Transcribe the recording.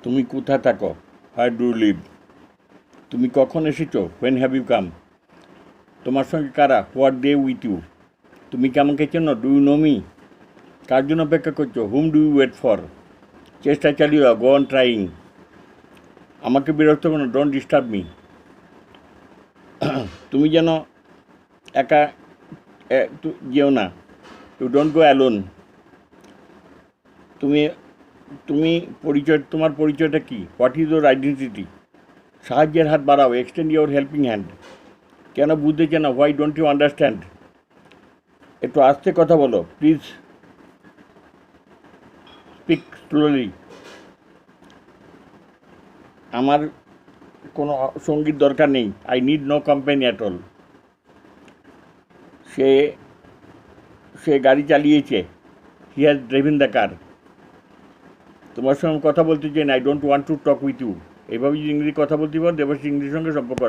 তুমি কোথায় থাকো? Where do live? তুমি কখন এসেছো? When have you come? তোমার সঙ্গে কারা? What day with you? তুমি কি আমাকে চেনো? Do you know me? কার জন্য অপেক্ষা করছো? Whom do you wait for? চেষ্টা চালিয়ে গো অন ট্রাইং। আমাকে বিরক্ত করো, ডোন্ট ডিস্টার্ব মি। তুমি যেন একা যেও না, ইউ ডোন্ট গো অ্যালোন। তুমি তুমি তোমার পরিচয়টা কি? What is your identity? সাহায্যের হাত বাড়াও, এক্সটেন্ড ইউর হেল্পিং হ্যান্ড। কেন বুঝতেছে না? Why don't you understand? একটু আস্তে কথা বলো প্লিজ, স্পিক স্লোলি। আমার কোনো সঙ্গীত দরকার নেই, I need no company at all. সে সে গাড়ি চালিয়েছে, he has driving the car. তোমার সঙ্গে কথা বলতে চাই না, I don't want to talk with you. এইভাবে যদি ইংরেজি কথা বলতে পারো, দেবশ্রী ইংরেজির সঙ্গে সম্পর্ক